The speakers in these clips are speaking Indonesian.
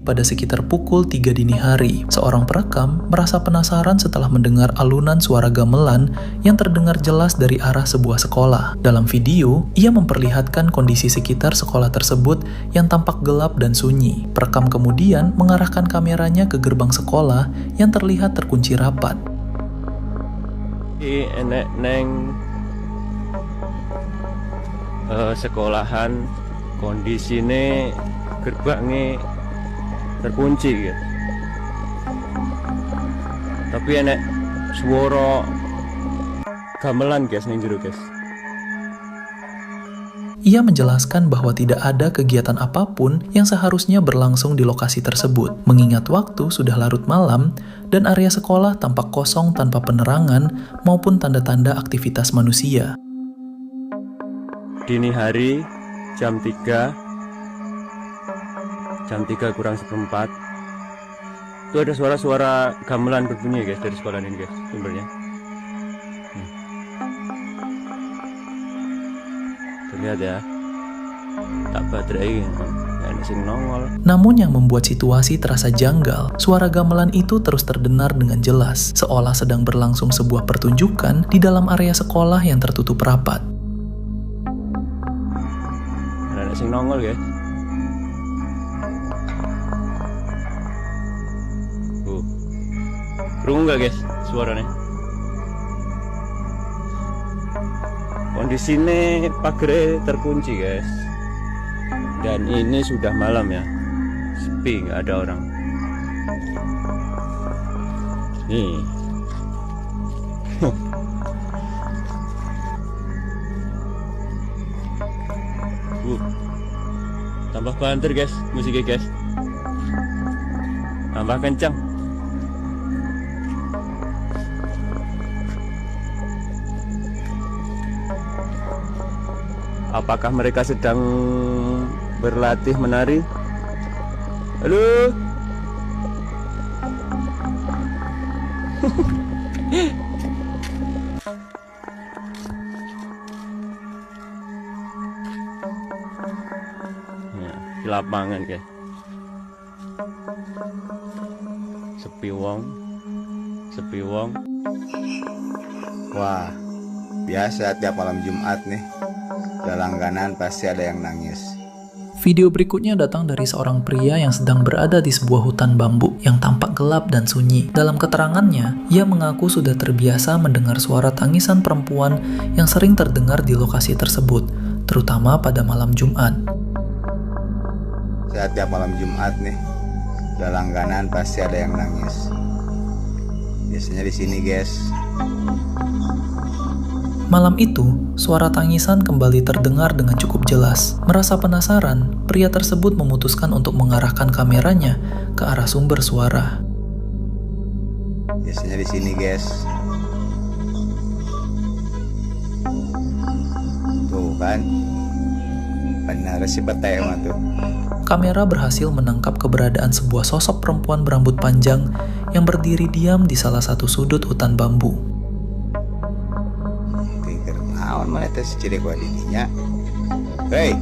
Pada sekitar pukul 3 dini hari, seorang perekam merasa penasaran setelah mendengar alunan suara gamelan yang terdengar jelas dari arah sebuah sekolah. Dalam video, ia memperlihatkan kondisi sekitar sekolah tersebut yang tampak gelap dan sunyi. Perekam kemudian mengarahkan kameranya ke gerbang sekolah yang terlihat terkunci rapat. Enek neng sekolahan kondisine gerbangnya terkunci gitu. Tapi enek suara gamelan guys ning jero guys. Ia menjelaskan bahwa tidak ada kegiatan apapun yang seharusnya berlangsung di lokasi tersebut, mengingat waktu sudah larut malam dan area sekolah tampak kosong tanpa penerangan maupun tanda-tanda aktivitas manusia. Dini hari jam 3 kurang seperempat itu ada suara-suara gamelan berbunyi guys dari sekolah ini guys sumbernya. Terlihat ya, tak baterai enak sing nongol. Namun yang membuat situasi terasa janggal, suara gamelan itu terus terdengar dengan jelas, seolah sedang berlangsung sebuah pertunjukan di dalam area sekolah yang tertutup rapat. Enak sing nongol guys. Krungu nggak guys suaranya? Kondisinya pagar terkunci guys. Dan ini sudah malam ya, sepi nggak ada orang. Nih. Tambah banter guys musiknya guys. Tambah kencang. Apakah mereka sedang berlatih menari? Halo? Ya, di lapangan guys. Sepi wong. Wah, biasa tiap malam Jumat nih. Udah langganan pasti ada yang nangis. Video berikutnya datang dari seorang pria yang sedang berada di sebuah hutan bambu yang tampak gelap dan sunyi. Dalam keterangannya, ia mengaku sudah terbiasa mendengar suara tangisan perempuan yang sering terdengar di lokasi tersebut, terutama pada malam Jumat. Saat tiap malam Jumat nih, udah langganan pasti ada yang nangis. Biasanya di sini guys. Malam itu, suara tangisan kembali terdengar dengan cukup jelas. Merasa penasaran, pria tersebut memutuskan untuk mengarahkan kameranya ke arah sumber suara. Biasanya di sini guys. Tuh kan, benar si petai mah tuh. Kamera berhasil menangkap keberadaan sebuah sosok perempuan berambut panjang yang berdiri diam di salah satu sudut hutan bambu. Naon mana teh ciri gua didinya. Hei.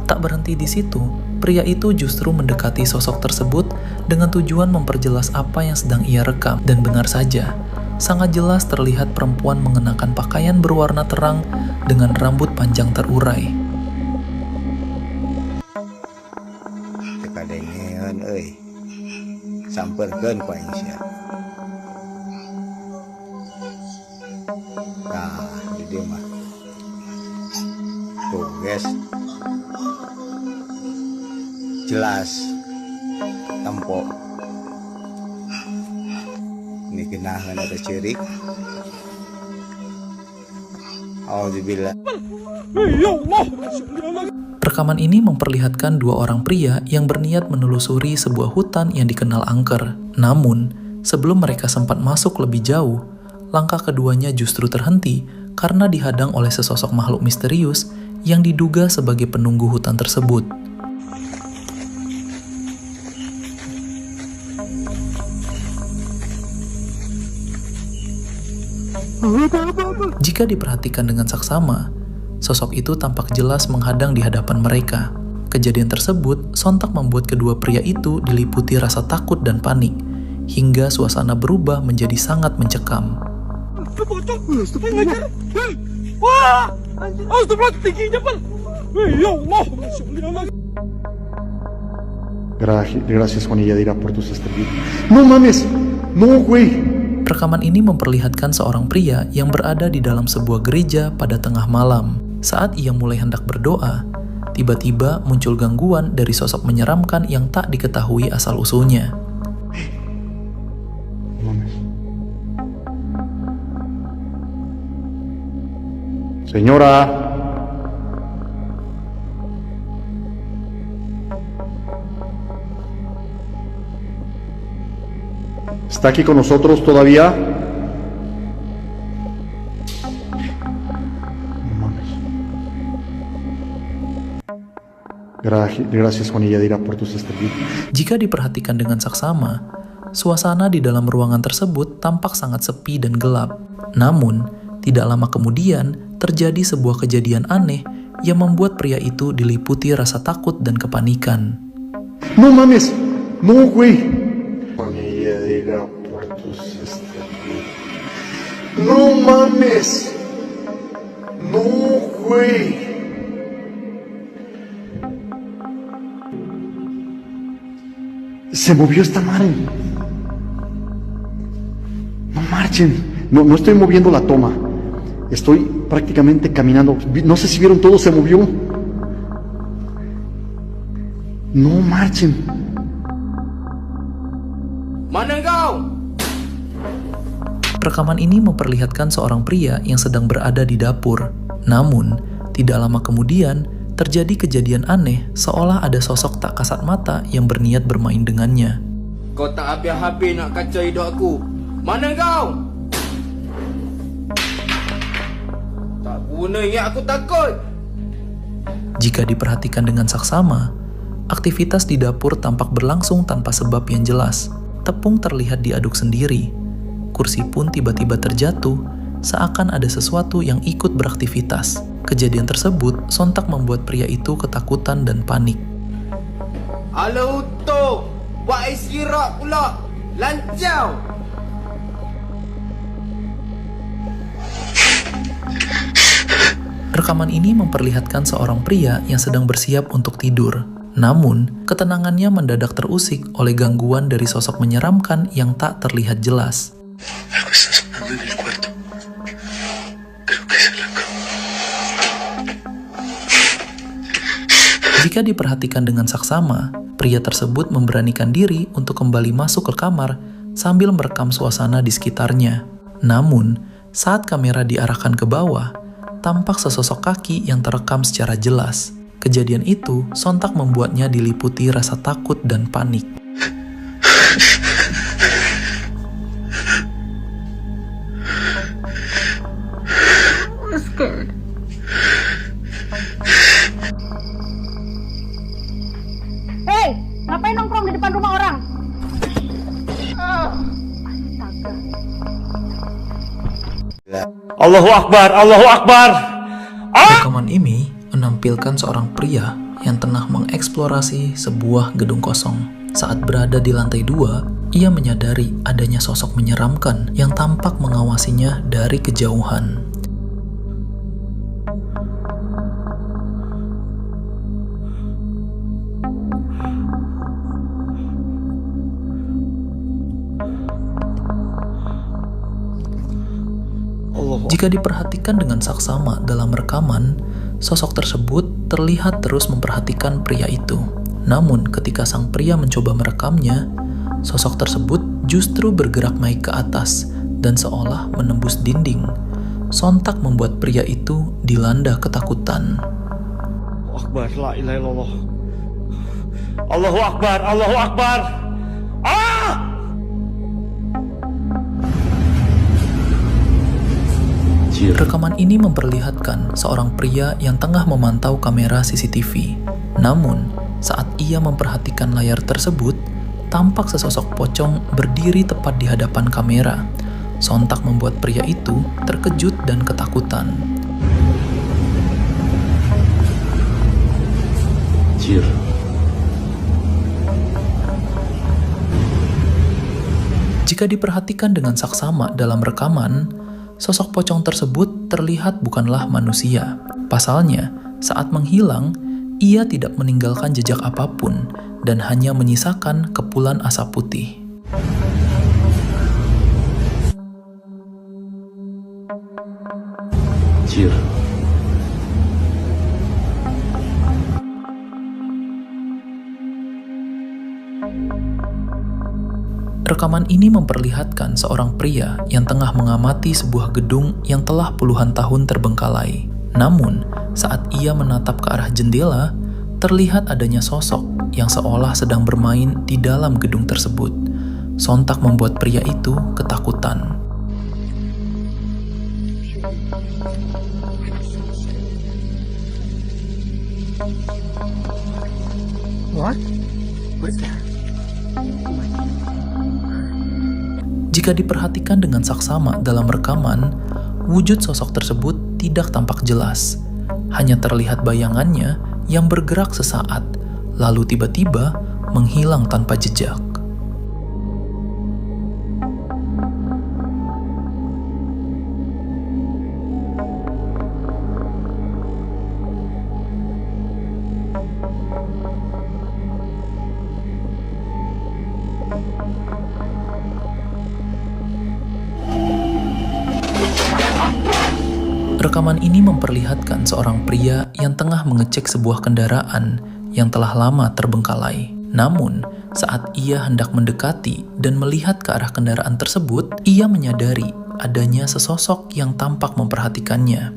Tak berhenti di situ, pria itu justru mendekati sosok tersebut dengan tujuan memperjelas apa yang sedang ia rekam. Dan benar saja, sangat jelas terlihat perempuan mengenakan pakaian berwarna terang dengan rambut panjang terurai. Tekadengeun euy. Samperkeun ku aing sia. Nah, di dia mah. Tuh guys. Jelas. Tempo. Ini genahan ada ciri. Alhamdulillah. Rekaman ini memperlihatkan dua orang pria yang berniat menelusuri sebuah hutan yang dikenal angker. Namun, sebelum mereka sempat masuk lebih jauh, langkah keduanya justru terhenti karena dihadang oleh sesosok makhluk misterius yang diduga sebagai penunggu hutan tersebut. Jika diperhatikan dengan saksama, sosok itu tampak jelas menghadang di hadapan mereka. Kejadian tersebut sontak membuat kedua pria itu diliputi rasa takut dan panik, hingga suasana berubah menjadi sangat mencekam. Gracias, Juan y Yadira, por tus estrellitas. No mames, no, güey. Rekaman ini memperlihatkan seorang pria yang berada di dalam sebuah gereja pada tengah malam. Saat ia mulai hendak berdoa, tiba-tiba muncul gangguan dari sosok menyeramkan yang tak diketahui asal-usulnya. No mames. Señora. ¿Está aquí con nosotros todavía? No mames. Gracias, Juan y Yadira, por tus estrellitas. Jika diperhatikan dengan saksama, suasana di dalam ruangan tersebut tampak sangat sepi dan gelap. Namun, tidak lama kemudian terjadi sebuah kejadian aneh yang membuat pria itu diliputi rasa takut dan kepanikan. No mames, no, güey. Juan y Yadira, por tus estrellitas. No mames, no, güey. Se movió esta madre. No marchen. No estoy moviendo la toma. Estoy prácticamente caminando. No sé si vieron todo, se movió. No marchen. Mana kau? Rekaman ini memperlihatkan seorang pria yang sedang berada di dapur. Namun, tidak lama kemudian terjadi kejadian aneh seolah ada sosok tak kasat mata yang berniat bermain dengannya. Kau tak habis-habis nak kacau hidup aku. Mana kau? Tak guna ingat aku takut. Jika diperhatikan dengan saksama, aktivitas di dapur tampak berlangsung tanpa sebab yang jelas. Tepung terlihat diaduk sendiri. Kursi pun tiba-tiba terjatuh, seakan ada sesuatu yang ikut beraktivitas. Kejadian tersebut sontak membuat pria itu ketakutan dan panik. Alah utuh, buat ais kirak pula. Lancau. Rekaman ini memperlihatkan seorang pria yang sedang bersiap untuk tidur. Namun, ketenangannya mendadak terusik oleh gangguan dari sosok menyeramkan yang tak terlihat jelas. Jika diperhatikan dengan saksama, pria tersebut memberanikan diri untuk kembali masuk ke kamar sambil merekam suasana di sekitarnya. Namun, saat kamera diarahkan ke bawah, tampak sesosok kaki yang terekam secara jelas. Kejadian itu sontak membuatnya diliputi rasa takut dan panik. I'm scared. Hei, ngapain nongkrong di depan rumah orang? Allahu Akbar, Allahu Akbar. Rekaman ini menampilkan seorang pria yang tengah mengeksplorasi sebuah gedung kosong. Saat berada di lantai 2, ia menyadari adanya sosok menyeramkan yang tampak mengawasinya dari kejauhan. Jika diperhatikan dengan saksama dalam rekaman, sosok tersebut terlihat terus memperhatikan pria itu. Namun ketika sang pria mencoba merekamnya, sosok tersebut justru bergerak naik ke atas dan seolah menembus dinding. Sontak membuat pria itu dilanda ketakutan. Akbar, la ilaha illallah. Allahu Akbar, Allahu Akbar. Rekaman ini memperlihatkan seorang pria yang tengah memantau kamera CCTV. Namun, saat ia memperhatikan layar tersebut, tampak sesosok pocong berdiri tepat di hadapan kamera. sontak membuat pria itu terkejut dan ketakutan. Jika diperhatikan dengan saksama dalam rekaman, sosok pocong tersebut terlihat bukanlah manusia. Pasalnya, saat menghilang, ia tidak meninggalkan jejak apapun dan hanya menyisakan kepulan asap putih. Rekaman ini memperlihatkan seorang pria yang tengah mengamati sebuah gedung yang telah puluhan tahun terbengkalai. Namun, saat ia menatap ke arah jendela, terlihat adanya sosok yang seolah sedang bermain di dalam gedung tersebut. Sontak membuat pria itu ketakutan. Jika diperhatikan dengan saksama dalam rekaman, wujud sosok tersebut tidak tampak jelas. Hanya terlihat bayangannya yang bergerak sesaat, lalu tiba-tiba menghilang tanpa jejak. Rekaman ini memperlihatkan seorang pria yang tengah mengecek sebuah kendaraan yang telah lama terbengkalai. Namun, saat ia hendak mendekati dan melihat ke arah kendaraan tersebut, ia menyadari adanya sesosok yang tampak memperhatikannya.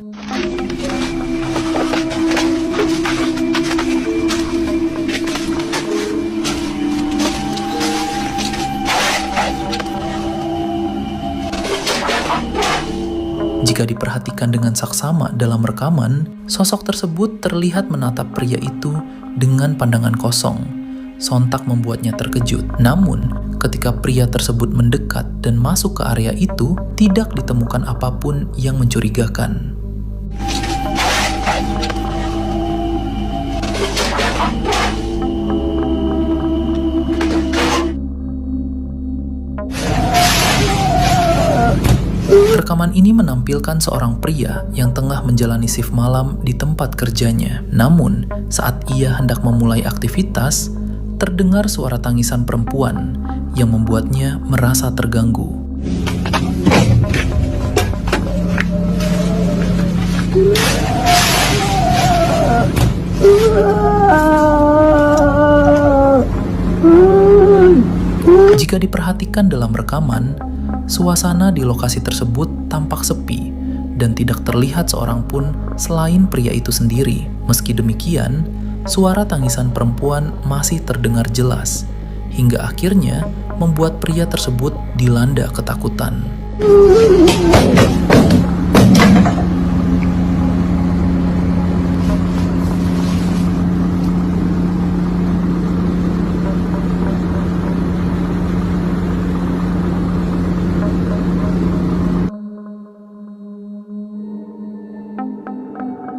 Jika diperhatikan dengan saksama dalam rekaman, sosok tersebut terlihat menatap pria itu dengan pandangan kosong. Sontak membuatnya terkejut. Namun, ketika pria tersebut mendekat dan masuk ke area itu, tidak ditemukan apapun yang mencurigakan. Rekaman ini menampilkan seorang pria yang tengah menjalani shift malam di tempat kerjanya. Namun, saat ia hendak memulai aktivitas, terdengar suara tangisan perempuan yang membuatnya merasa terganggu. Jika diperhatikan dalam rekaman, suasana di lokasi tersebut tampak sepi dan tidak terlihat seorang pun selain pria itu sendiri. Meski demikian, suara tangisan perempuan masih terdengar jelas, hingga akhirnya membuat pria tersebut dilanda ketakutan.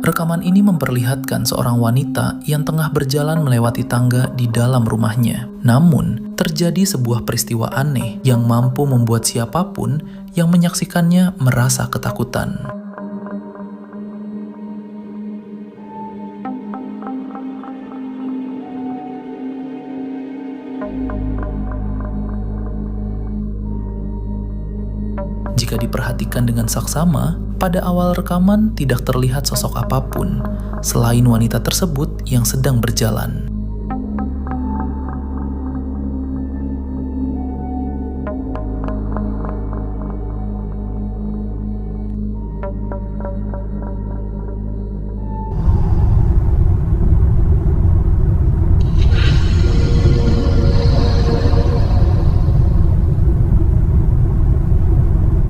Rekaman ini memperlihatkan seorang wanita yang tengah berjalan melewati tangga di dalam rumahnya. Namun, terjadi sebuah peristiwa aneh yang mampu membuat siapapun yang menyaksikannya merasa ketakutan. Jika diperhatikan dengan saksama, pada awal rekaman tidak terlihat sosok apapun selain wanita tersebut yang sedang berjalan.